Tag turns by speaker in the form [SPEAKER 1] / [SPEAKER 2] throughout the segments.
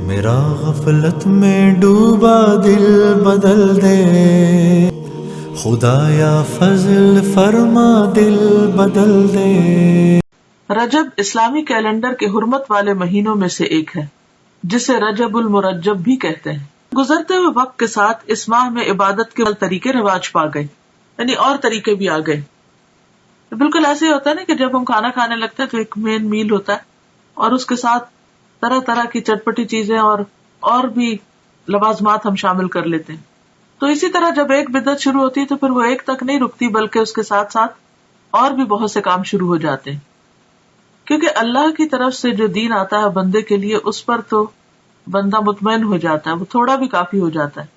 [SPEAKER 1] میرا غفلت میں ڈوبا دل بدل دے، خدایا فضل فرما دل بدل دے۔
[SPEAKER 2] رجب اسلامی کیلنڈر کے حرمت والے مہینوں میں سے ایک ہے، جسے رجب المرجب بھی کہتے ہیں۔ گزرتے ہوئے وقت کے ساتھ اس ماہ میں عبادت کے طریقے رواج پا گئے، یعنی اور طریقے بھی آ گئے۔ بالکل ایسے ہی ہوتا ہے نا کہ جب ہم کھانا کھانے لگتے ہیں تو ایک مین میل ہوتا ہے اور اس کے ساتھ طرح طرح کی چٹپٹی چیزیں اور بھی لوازمات ہم شامل کر لیتے ہیں۔ تو اسی طرح جب ایک بدعت شروع ہوتی ہے تو پھر وہ ایک تک نہیں رکتی، بلکہ اس کے ساتھ ساتھ اور بھی بہت سے کام شروع ہو جاتے ہیں، کیونکہ اللہ کی طرف سے جو دین آتا ہے بندے کے لیے، اس پر تو بندہ مطمئن ہو جاتا ہے، وہ تھوڑا بھی کافی ہو جاتا ہے۔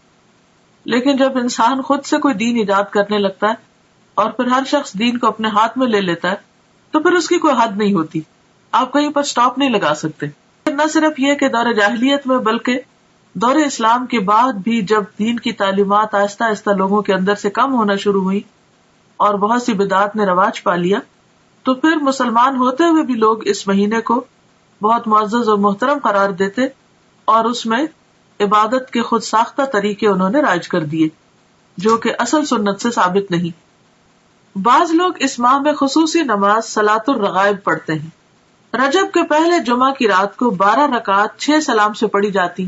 [SPEAKER 2] لیکن جب انسان خود سے کوئی دین ایجاد کرنے لگتا ہے اور پھر ہر شخص دین کو اپنے ہاتھ میں لے لیتا ہے تو پھر اس کی کوئی حد نہیں ہوتی، آپ کہیں پر سٹاپ نہیں لگا سکتے۔ نہ صرف یہ کہ دور جاہلیت میں بلکہ دور اسلام کے بعد بھی جب دین کی تعلیمات آہستہ آہستہ لوگوں کے اندر سے کم ہونا شروع ہوئی اور بہت سی بدعات نے رواج پا لیا، تو پھر مسلمان ہوتے ہوئے بھی لوگ اس مہینے کو بہت معزز اور محترم قرار دیتے اور اس میں عبادت کے خود ساختہ طریقے انہوں نے رائج کر دیے جو کہ اصل سنت سے ثابت نہیں۔ بعض لوگ اس ماہ میں خصوصی نماز صلاۃ الرغائب پڑھتے ہیں۔ رجب کے پہلے جمعہ کی رات کو 12 رکعات 6 سلام سے پڑھی جاتی،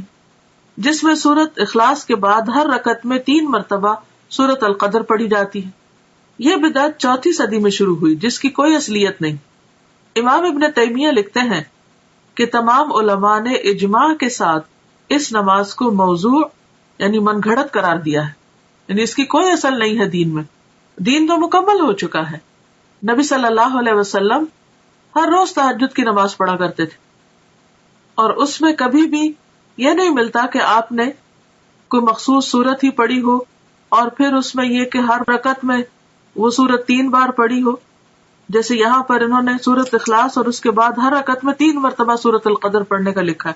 [SPEAKER 2] جس میں سورت اخلاص کے بعد ہر رکعت میں 3 مرتبہ سورت القدر پڑھی جاتی ہے۔ یہ بدعت 4 صدی میں شروع ہوئی جس کی کوئی اصلیت نہیں۔ امام ابن تیمیہ لکھتے ہیں کہ تمام علماء نے اجماع کے ساتھ اس نماز کو موضوع یعنی من گھڑت قرار دیا ہے، یعنی اس کی کوئی اصل نہیں ہے دین میں، دین تو مکمل ہو چکا ہے۔ نبی صلی اللہ علیہ وسلم ہر روز تہجد کی نماز پڑھا کرتے تھے اور اس میں کبھی بھی یہ نہیں ملتا کہ آپ نے کوئی مخصوص سورت ہی پڑھی ہو اور پھر اس میں یہ کہ ہر رکعت میں وہ سورت 3 بار پڑھی ہو، جیسے یہاں پر انہوں نے سورت اخلاص اور اس کے بعد ہر رکعت میں 3 مرتبہ سورت القدر پڑھنے کا لکھا ہے،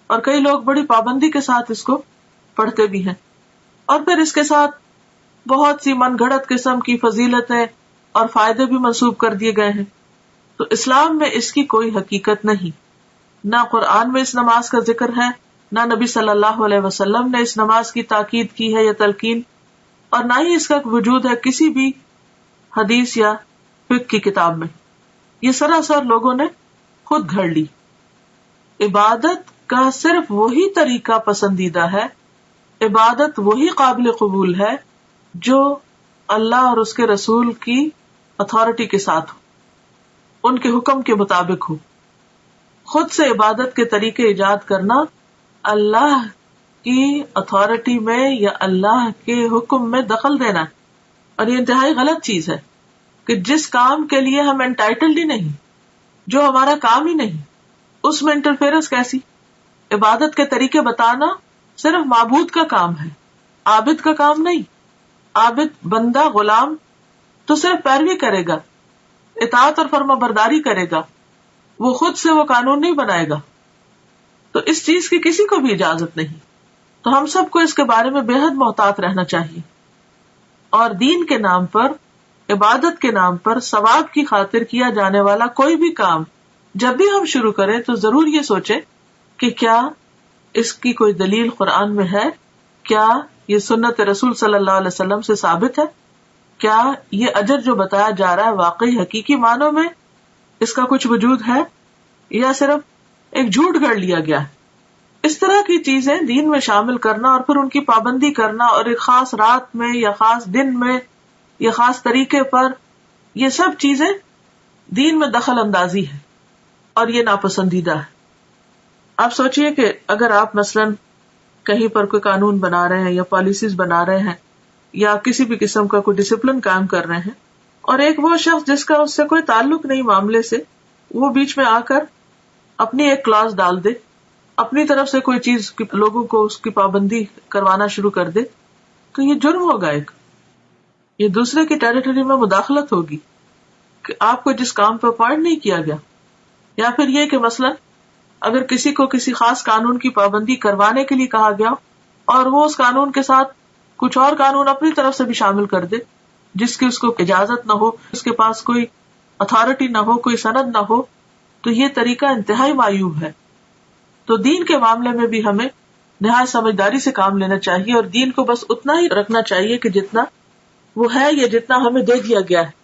[SPEAKER 2] اور کئی لوگ بڑی پابندی کے ساتھ اس کو پڑھتے بھی ہیں، اور پھر اس کے ساتھ بہت سی من گھڑت قسم کی فضیلتیں اور فائدے بھی منسوب کر دیے گئے ہیں۔ تو اسلام میں اس کی کوئی حقیقت نہیں، نہ قرآن میں اس نماز کا ذکر ہے، نہ نبی صلی اللہ علیہ وسلم نے اس نماز کی تاکید کی ہے یا تلقین، اور نہ ہی اس کا وجود ہے کسی بھی حدیث یا فقہ کی کتاب میں۔ یہ سراسر لوگوں نے خود گھڑ لی۔ عبادت کا صرف وہی طریقہ پسندیدہ ہے، عبادت وہی قابل قبول ہے جو اللہ اور اس کے رسول کی اتھارٹی کے ساتھ ہو، ان کے حکم کے مطابق ہو۔ خود سے عبادت کے طریقے ایجاد کرنا اللہ کی اتھارٹی میں یا اللہ کے حکم میں دخل دینا ہے، اور یہ انتہائی غلط چیز ہے کہ جس کام کے لیے ہم انٹائٹلڈ ہی نہیں، جو ہمارا کام ہی نہیں، اس میں انٹرفیئرنس کیسی؟ عبادت کے طریقے بتانا صرف معبود کا کام ہے، عابد کا کام نہیں۔ عابد بندہ غلام تو صرف پیروی کرے گا، اطاعت اور فرما برداری کرے گا، وہ خود سے وہ قانون نہیں بنائے گا، تو اس چیز کی کسی کو بھی اجازت نہیں۔ تو ہم سب کو اس کے بارے میں بے حد محتاط رہنا چاہیے، اور دین کے نام پر، عبادت کے نام پر، ثواب کی خاطر کیا جانے والا کوئی بھی کام جب بھی ہم شروع کریں تو ضرور یہ سوچیں کہ کیا اس کی کوئی دلیل قرآن میں ہے، کیا یہ سنت رسول صلی اللہ علیہ وسلم سے ثابت ہے، کیا یہ اجر جو بتایا جا رہا ہے واقعی حقیقی معنوں میں اس کا کچھ وجود ہے یا صرف ایک جھوٹ گھڑ لیا گیا ہے۔ اس طرح کی چیزیں دین میں شامل کرنا اور پھر ان کی پابندی کرنا، اور ایک خاص رات میں یا خاص دن میں یا خاص طریقے پر، یہ سب چیزیں دین میں دخل اندازی ہے اور یہ ناپسندیدہ ہے۔ آپ سوچئے کہ اگر آپ مثلاً کہیں پر کوئی قانون بنا رہے ہیں یا پالیسیز بنا رہے ہیں یا کسی بھی قسم کا کوئی ڈسپلن قائم کر رہے ہیں، اور ایک وہ شخص جس کا اس سے کوئی تعلق نہیں معاملے سے، وہ بیچ میں آ کر اپنی ایک کلاس ڈال دے، اپنی طرف سے کوئی چیز لوگوں کو اس کی پابندی کروانا شروع کر دے، تو یہ جرم ہوگا، ایک یہ دوسرے کی ٹیریٹری میں مداخلت ہوگی کہ آپ کو جس کام پہ اپوائنٹ نہیں کیا گیا۔ یا پھر یہ کہ مثلا اگر کسی کو کسی خاص قانون کی پابندی کروانے کے لیے کہا گیا اور وہ اس قانون کے ساتھ کچھ اور قانون اپنی طرف سے بھی شامل کر دے جس کی اس کو اجازت نہ ہو، اس کے پاس کوئی اتھارٹی نہ ہو، کوئی سند نہ ہو، تو یہ طریقہ انتہائی معیوب ہے۔ تو دین کے معاملے میں بھی ہمیں نہایت سمجھداری سے کام لینا چاہیے، اور دین کو بس اتنا ہی رکھنا چاہیے کہ جتنا وہ ہے یا جتنا ہمیں دے دیا گیا ہے۔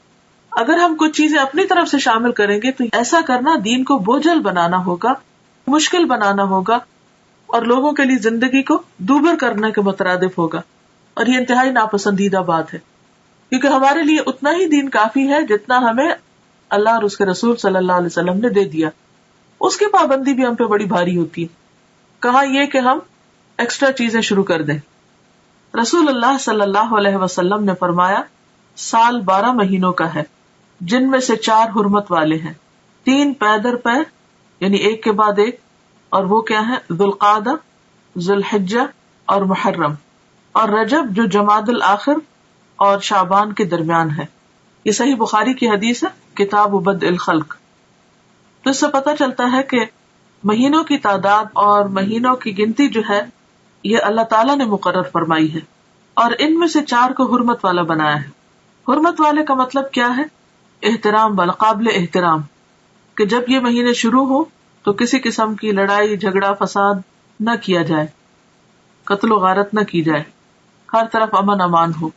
[SPEAKER 2] اگر ہم کچھ چیزیں اپنی طرف سے شامل کریں گے تو ایسا کرنا دین کو بوجھل بنانا ہوگا، مشکل بنانا ہوگا، اور لوگوں کے لیے زندگی کو دوبر کرنے کے مترادف ہوگا، اور یہ انتہائی ناپسندیدہ بات ہے، کیونکہ ہمارے لیے اتنا ہی دین کافی ہے جتنا ہمیں اللہ اور اس کے رسول صلی اللہ علیہ وسلم نے دے دیا۔ اس کی پابندی بھی ہم پہ بڑی بھاری ہوتی ہے، کہاں یہ کہ ہم ایکسٹرا چیزیں شروع کر دیں۔ رسول اللہ صلی اللہ علیہ وسلم نے فرمایا، سال 12 مہینوں کا ہے، جن میں سے 4 حرمت والے ہیں، 3 پے در پے یعنی ایک کے بعد ایک، اور وہ کیا ہے؟ ذوالقعدہ، ذوالحجہ اور محرم، اور رجب جو جمادی الاخر اور شعبان کے درمیان ہے۔ یہ صحیح بخاری کی حدیث ہے، کتاب بدء الخلق۔ تو اس سے پتہ چلتا ہے کہ مہینوں کی تعداد اور مہینوں کی گنتی جو ہے یہ اللہ تعالیٰ نے مقرر فرمائی ہے، اور ان میں سے 4 کو حرمت والا بنایا ہے۔ حرمت والے کا مطلب کیا ہے؟ احترام والا، قابل احترام، کہ جب یہ مہینے شروع ہو تو کسی قسم کی لڑائی جھگڑا فساد نہ کیا جائے، قتل و غارت نہ کی جائے، ہر طرف امن امان ہو۔